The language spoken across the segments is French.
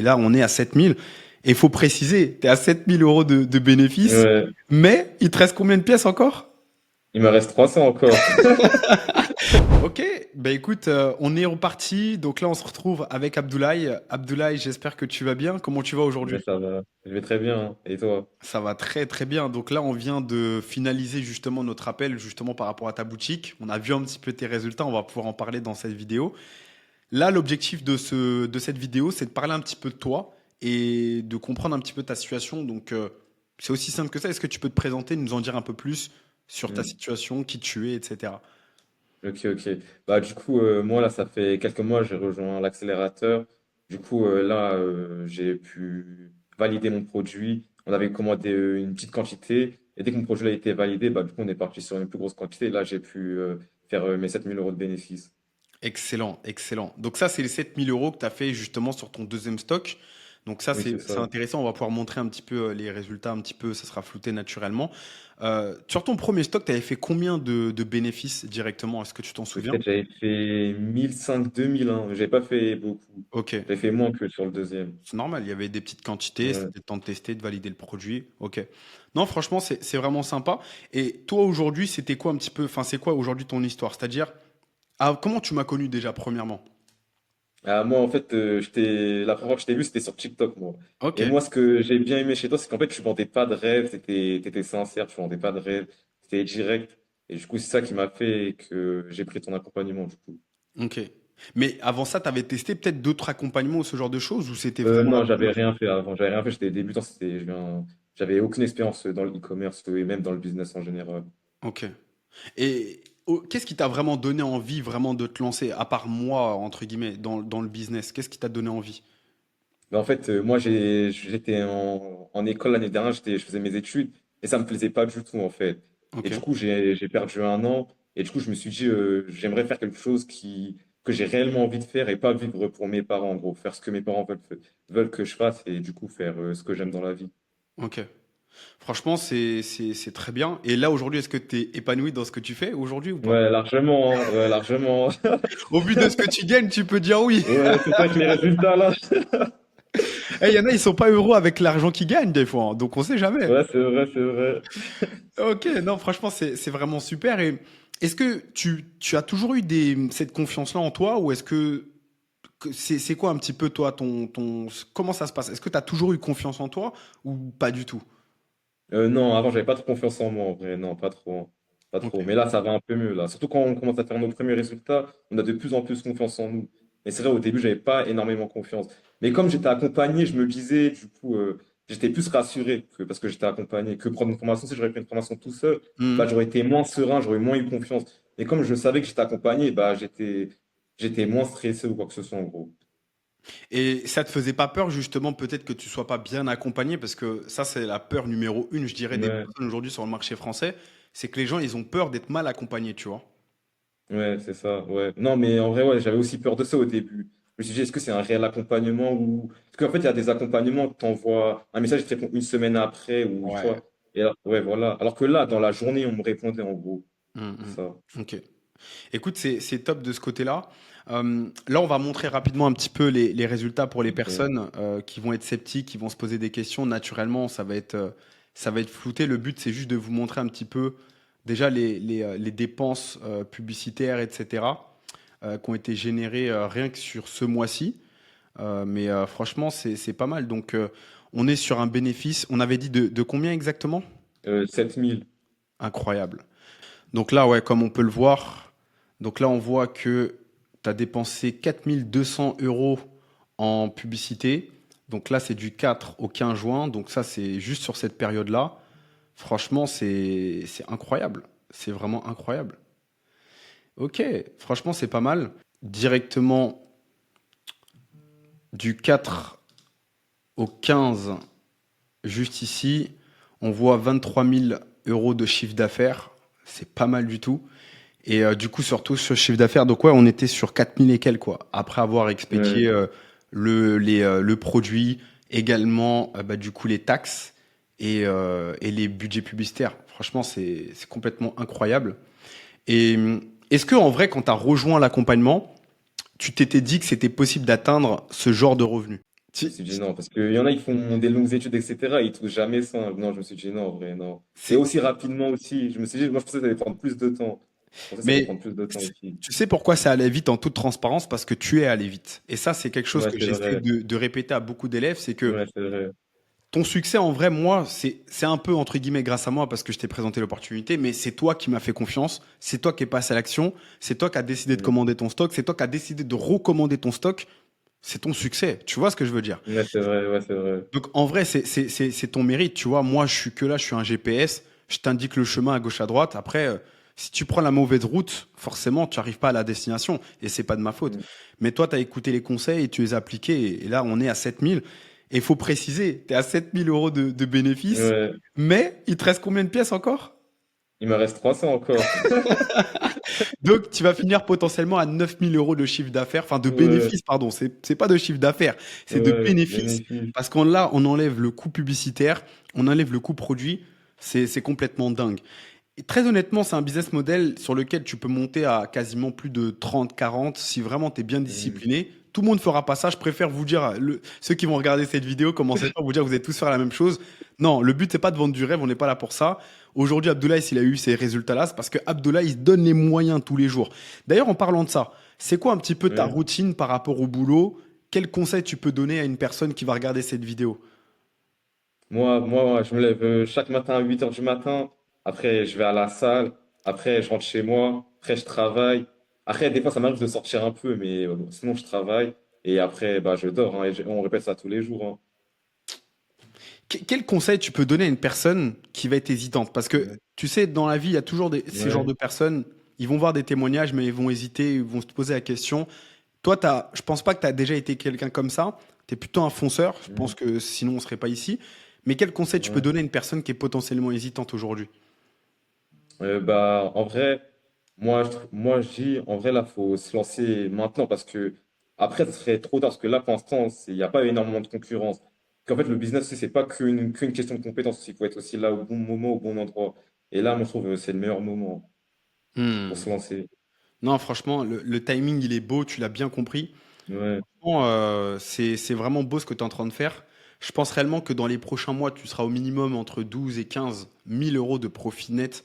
Et là, on est à 7000. Et il faut préciser, tu es à 7000 euros de bénéfices, Ouais. mais il te reste combien de pièces encore? Il me reste 300 encore. Ok, bah écoute, on est reparti. Donc là, on se retrouve avec Abdoulaye. Abdoulaye, j'espère que tu vas bien. Comment tu vas Mais aujourd'hui? ça va. Je vais très bien, hein. Et toi? Ça va très très bien. Donc là, on vient de finaliser justement notre appel justement par rapport à ta boutique. On a vu un petit peu tes résultats. On va pouvoir en parler dans cette vidéo. Là, l'objectif de cette vidéo, c'est de parler un petit peu de toi et de comprendre un petit peu ta situation. Donc, c'est aussi simple que ça. Est-ce que tu peux te présenter, nous en dire un peu plus sur ta Hmm. situation, qui tu es, etc. Ok, ok. Bah, du coup, moi, là, ça fait quelques mois, j'ai rejoint l'accélérateur. Du coup, là, j'ai pu valider mon produit. On avait commandé une petite quantité. Et dès que mon produit a été validé, bah, du coup, on est parti sur une plus grosse quantité. Là, j'ai pu faire mes 7 000 € de bénéfices. Excellent, excellent. Donc ça, c'est les 7000 euros que tu as fait justement sur ton deuxième stock. Donc ça, Oui, c'est c'est ça. intéressant. On va pouvoir montrer un petit peu les résultats, un petit peu, ça sera flouté naturellement. Sur ton premier stock, tu avais fait combien de bénéfices directement? Est-ce que tu t'en souviens? Peut-être j'avais fait 1005, 2000, hein. J'avais pas fait beaucoup. Ok, J'avais fait moins que sur le deuxième. c'est normal. Il y avait des petites quantités, Ouais. c'était le temps de tester, de valider le produit. Ok. Non, franchement, c'est vraiment sympa. Et toi, aujourd'hui, c'était quoi un petit peu, enfin, c'est quoi aujourd'hui ton histoire? C'est-à-dire, ah, comment tu m'as connu déjà, premièrement? Ah, moi, en fait, la première fois que je t'ai vu, c'était sur TikTok, moi. Ok. Et moi, ce que j'ai bien aimé chez toi, c'est qu'en fait, tu vendais pas de rêve, t'étais sincère, tu vendais pas de rêve, c'était direct. Et du coup, c'est ça qui m'a fait que j'ai pris ton accompagnement, du coup. Ok. Mais avant ça, tu avais testé peut-être d'autres accompagnements ou ce genre de choses ou c'était vraiment la Non, j'avais première fois? rien fait avant. J'avais rien fait, j'étais débutant, j'avais aucune expérience dans le e-commerce et même dans le business en général. Ok. Et qu'est-ce qui t'a vraiment donné envie vraiment de te lancer, à part moi, entre guillemets, dans le business? Qu'est-ce qui t'a donné envie? Mais en fait, moi, j'étais en école l'année dernière, je faisais mes études et ça me plaisait pas du tout, en fait. Et Ok. du coup, j'ai perdu un an et du coup, je me suis dit, j'aimerais faire quelque chose que j'ai réellement envie de faire et pas vivre pour mes parents, en gros, faire ce que mes parents veulent que je fasse et du coup, faire ce que j'aime dans la vie. Ok. Franchement, c'est très bien. Et là, aujourd'hui, est-ce que tu es épanoui dans ce que tu fais aujourd'hui ou pas? Ouais, largement, hein, ouais, largement. Au vu de ce que tu gagnes, tu peux dire oui. Ouais, c'est ça que les résultats là. Il y en a, ils sont pas heureux avec l'argent qu'ils gagnent des fois, hein, donc on sait jamais. Ouais, c'est vrai, c'est vrai. Ok, non, franchement, c'est vraiment super. Et est-ce que tu as toujours eu cette confiance-là en toi ou est-ce que c'est quoi un petit peu toi, comment ça se passe? Est-ce que tu as toujours eu confiance en toi ou pas du tout? Non, avant, j'avais pas trop confiance en moi, en vrai. Non, pas trop, hein. Pas Ok. trop. Mais là, ça va un peu mieux, là. Surtout quand on commence à faire nos premiers résultats, on a de plus en plus confiance en nous. Mais c'est vrai, au début, j'avais pas énormément confiance. Mais comme j'étais accompagné, je me disais, du coup, j'étais plus rassuré parce que j'étais accompagné que prendre une formation. Si j'aurais pris une formation tout seul, bah, Mhm. j'aurais été moins serein, j'aurais moins eu confiance. Et comme je savais que j'étais accompagné, bah, j'étais moins stressé ou quoi que ce soit, en gros. Et ça te faisait pas peur justement peut-être que tu sois pas bien accompagné parce que ça c'est la peur numéro une, je dirais, des Ouais. personnes aujourd'hui sur le marché français, c'est que les gens ils ont peur d'être mal accompagnés, tu vois. Ouais, c'est ça, ouais. Non, mais en vrai, ouais, j'avais aussi peur de ça au début. Je me suis dit, est-ce que c'est un réel accompagnement ou... Parce qu'en fait, il y a des accompagnements, tu t'envoies un message, il te répond une semaine après ou tu Ouais. vois. Et alors, ouais, voilà. Alors que là, dans la journée, on me répondait en gros. C'est Mhm. ça. Ok. Écoute, c'est top de ce côté-là. Là, on va montrer rapidement un petit peu les résultats pour les Ok. personnes qui vont être sceptiques, qui vont se poser des questions. Naturellement, ça va être flouté. Le but, c'est juste de vous montrer un petit peu déjà les dépenses publicitaires, etc., qui ont été générées rien que sur ce mois-ci. Mais franchement, c'est pas mal. Donc, on est sur un bénéfice. On avait dit de combien exactement? 7000. Incroyable. Donc là, ouais, comme on peut le voir, donc là, on voit que tu as dépensé 4200 euros en publicité. Donc là, c'est du 4 au 15 juin. Donc ça, c'est juste sur cette période-là. Franchement, c'est incroyable. C'est vraiment incroyable. Ok, franchement, c'est pas mal. Directement du 4 au 15, juste ici, on voit 23 000 euros de chiffre d'affaires. C'est pas mal du tout. Et du coup, surtout sur le chiffre d'affaires, donc ouais, on était sur 4000 et quelques, quoi. Après avoir expédié Ouais. le produit, également, bah, du coup, les taxes et les budgets publicitaires. Franchement, c'est complètement incroyable. Et est-ce que, en vrai, quand tu as rejoint l'accompagnement, tu t'étais dit que c'était possible d'atteindre ce genre de revenu? Je me Tu- suis dit non, parce qu'il y en a, ils font des longues études, etc. Ils touchent jamais ça. Non, je me suis dit non, en vrai, non. Et c'est, aussi rapidement aussi. Je me suis dit, moi, je pensais que ça allait prendre plus de temps. Je pensais que ça allait mais prendre plus de temps aussi. tu sais pourquoi ça allait vite en toute transparence? Parce que tu es allé vite. Et ça, c'est quelque chose Ouais, que c'est j'essaie vrai. de répéter à beaucoup d'élèves, c'est que Ouais, c'est vrai. ton succès, en vrai, moi, c'est un peu entre guillemets grâce à moi parce que je t'ai présenté l'opportunité, mais c'est toi qui m'as fait confiance, c'est toi qui es passé à l'action, c'est toi qui as décidé de Mm. commander ton stock, c'est toi qui as décidé de recommander ton stock, c'est ton succès. Tu vois ce que je veux dire? Ouais, c'est vrai, ouais, c'est vrai. Donc, en vrai, c'est ton mérite. Tu vois, moi, je suis que là, je suis un GPS, je t'indique le chemin à gauche, à droite. Après, si tu prends la mauvaise route, forcément, tu n'arrives pas à la destination et c'est pas de ma faute. Mm. Mais toi, tu as écouté les conseils et tu les as appliqués. Et là, on est à 7000. Et il faut préciser, tu es à 7000 € de bénéfices. Ouais. Mais il te reste combien de pièces encore? Il me reste 300 encore. Donc, tu vas finir potentiellement à 9000 € de chiffre d'affaires, enfin de Ouais, bénéfices, pardon. C'est pas de chiffre d'affaires, c'est de ouais, bénéfices. bénéfice. Parce qu'on là, on enlève le coût publicitaire, on enlève le coût produit. C'est complètement dingue. Et très honnêtement, c'est un business model sur lequel tu peux monter à quasiment plus de 30, 40 si vraiment tu es bien Mm. discipliné. Tout le monde ne fera pas ça. Je préfère vous dire, ceux qui vont regarder cette vidéo, commencez pas à vous dire que vous allez tous faire la même chose. Non, le but, c'est pas de vendre du rêve, on n'est pas là pour ça. Aujourd'hui, Abdoulaye, s'il a eu ces résultats-là, c'est parce que Abdoulaye, il se donne les moyens tous les jours. D'ailleurs, en parlant de ça, c'est quoi un petit peu ta Ouais. routine par rapport au boulot? Quel conseil tu peux donner à une personne qui va regarder cette vidéo? Moi, je me lève chaque matin à 8 heures du matin. Après, je vais à la salle. Après, je rentre chez moi. Après, je travaille. Après, des fois, ça m'arrive de sortir un peu, mais bon, sinon, je travaille. Et après, bah, je dors, hein, on répète ça tous les jours, hein. Quel conseil tu peux donner à une personne qui va être hésitante? Parce que Ouais. tu sais, dans la vie, il y a toujours ces genres Ouais. de personnes, ils vont voir des témoignages, mais ils vont hésiter, ils vont se poser la question. Toi, je pense pas que tu as déjà été quelqu'un comme ça. Tu es plutôt un fonceur. Je pense Mhm. que sinon, on serait pas ici. Mais quel conseil tu peux Ouais. donner à une personne qui est potentiellement hésitante aujourd'hui? Bah, en vrai, moi, je dis, en vrai, là, faut se lancer maintenant parce que après, ce serait trop tard. Parce que là, pour l'instant, il n'y a pas énormément de concurrence. Qu'en fait, le business, c'est pas qu'une question de compétence. Il faut être aussi là au bon moment, au bon endroit. Et là, moi, je trouve que c'est le meilleur moment pour Hmm. se lancer. Non, franchement, le timing, il est beau, tu l'as bien compris. Ouais. Franchement, c'est vraiment beau ce que tu es en train de faire. Je pense réellement que dans les prochains mois, tu seras au minimum entre 12 et 15 000 € de profit net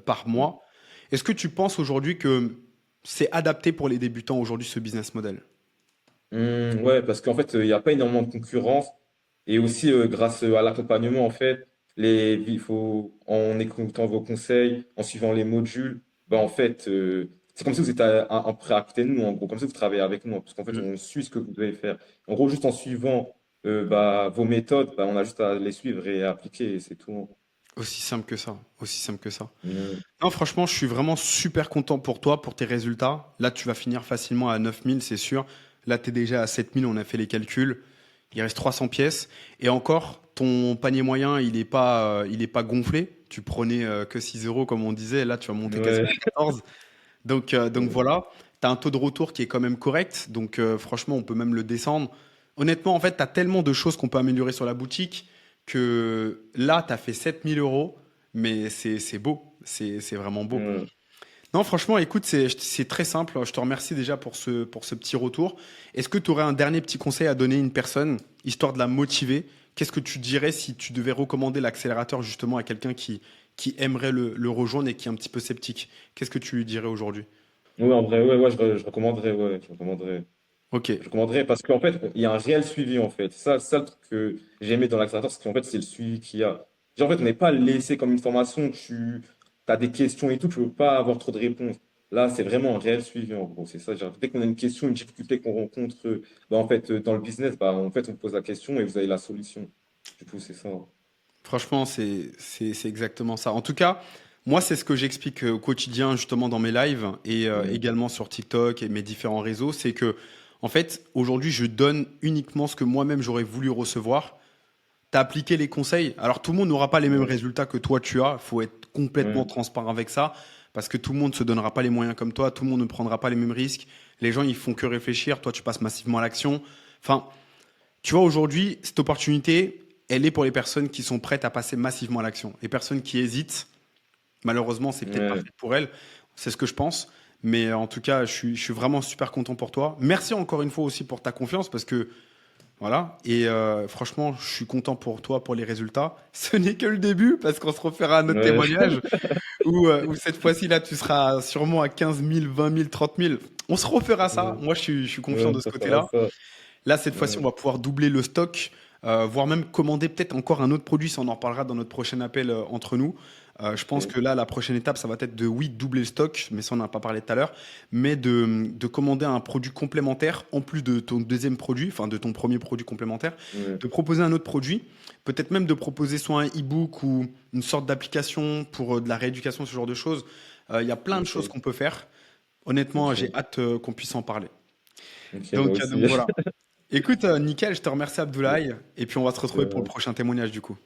par mois. Est-ce que tu penses aujourd'hui que c'est adapté pour les débutants aujourd'hui, ce business model? Ouais, parce qu'en fait, il n'y a pas énormément de concurrence. Et aussi, grâce à l'accompagnement, en fait, en écoutant vos conseils, en suivant les modules, bah, en fait, c'est comme si vous étiez un prêt à côté de nous, en gros, comme si vous travaillez avec nous, hein, parce qu'en fait, Mm. on suit ce que vous devez faire. En gros, juste en suivant bah, vos méthodes, bah, on a juste à les suivre et à appliquer, et c'est tout, hein. Aussi simple que ça. Aussi simple que ça. Mm. Non, franchement, je suis vraiment super content pour toi, pour tes résultats. Là, tu vas finir facilement à 9000, c'est sûr. Là, tu es déjà à 7000, on a fait les calculs. Il reste 300 pièces. Et encore, ton panier moyen, il est pas gonflé. Tu prenais que 6 euros, comme on disait. Là, tu vas monter Ouais. quasiment 14. Donc Mm. voilà, tu as un taux de retour qui est quand même correct. Donc franchement, on peut même le descendre. Honnêtement, en fait, tu as tellement de choses qu'on peut améliorer sur la boutique que là, tu as fait 7000 €. Mais c'est beau. C'est vraiment beau. Mm. Non, franchement, écoute, c'est très simple. Je te remercie déjà pour ce petit retour. Est-ce que tu aurais un dernier petit conseil à donner à une personne, histoire de la motiver? Qu'est-ce que tu dirais si tu devais recommander l'accélérateur justement à quelqu'un qui aimerait le rejoindre et qui est un petit peu sceptique? Qu'est-ce que tu lui dirais aujourd'hui? Ouais, en vrai, ouais, je recommanderais, ouais, je recommanderais. Ok, Je recommanderais parce qu'en fait, il y a un réel suivi en fait. Ça le truc que j'ai aimé dans l'accélérateur, c'est qu'en fait, c'est le suivi qu'il y a. Genre, en fait, on n'est pas laissé comme une formation, tu as des questions et tout, tu peux pas avoir trop de réponses. Là, c'est vraiment un réel suivi en gros. C'est ça. Genre, dès qu'on a une question, une difficulté qu'on rencontre, bah, en fait, dans le business, bah, en fait, on pose la question et vous avez la solution. Du coup, c'est ça, hein. franchement, c'est exactement ça. En tout cas, moi, c'est ce que j'explique au quotidien justement dans mes lives et Ouais, également sur TikTok et mes différents réseaux. C'est que, en fait, aujourd'hui, je donne uniquement ce que moi-même j'aurais voulu recevoir. Tu as appliqué les conseils. Alors, tout le monde n'aura pas les mêmes ouais, résultats que toi, tu as. Il faut être complètement ouais, transparent avec ça parce que tout le monde ne se donnera pas les moyens comme toi. Tout le monde ne prendra pas les mêmes risques. Les gens, ils font que réfléchir. Toi, tu passes massivement à l'action. Enfin, tu vois, aujourd'hui, cette opportunité, elle est pour les personnes qui sont prêtes à passer massivement à l'action. Les personnes qui hésitent, malheureusement, c'est peut-être pas ouais. fait pour elles. C'est ce que je pense. Mais en tout cas, je suis vraiment super content pour toi. Merci encore une fois aussi pour ta confiance parce que Voilà. Et franchement, je suis content pour toi, pour les résultats. Ce n'est que le début, parce qu'on se refera un autre Ouais, témoignage où cette fois-ci, là, tu seras sûrement à 15 000, 20 000, 30 000. On se refera ça. ouais, Moi, je suis confiant ouais, de ce ça fera côté-là. ça. Là, cette fois-ci, Ouais, on va pouvoir doubler le stock, voire même commander peut-être encore un autre produit. Ça, on en reparlera dans notre prochain appel entre nous. Je pense ok. que là, la prochaine étape, ça va être de, oui, doubler le stock, mais ça, on n'en a pas parlé tout à l'heure, mais de commander un produit complémentaire en plus de ton deuxième produit, enfin de ton premier produit complémentaire, Ouais, de proposer un autre produit, peut-être même de proposer soit un e-book ou une sorte d'application pour de la rééducation, ce genre de choses. Il y a plein de choses ok, qu'on peut faire. Honnêtement, j'ai ok, hâte qu'on puisse en parler. ok, moi Donc aussi. voilà. Écoute, nickel, je te remercie Abdoulaye, et puis on va se retrouver pour le Euh, prochain témoignage du coup.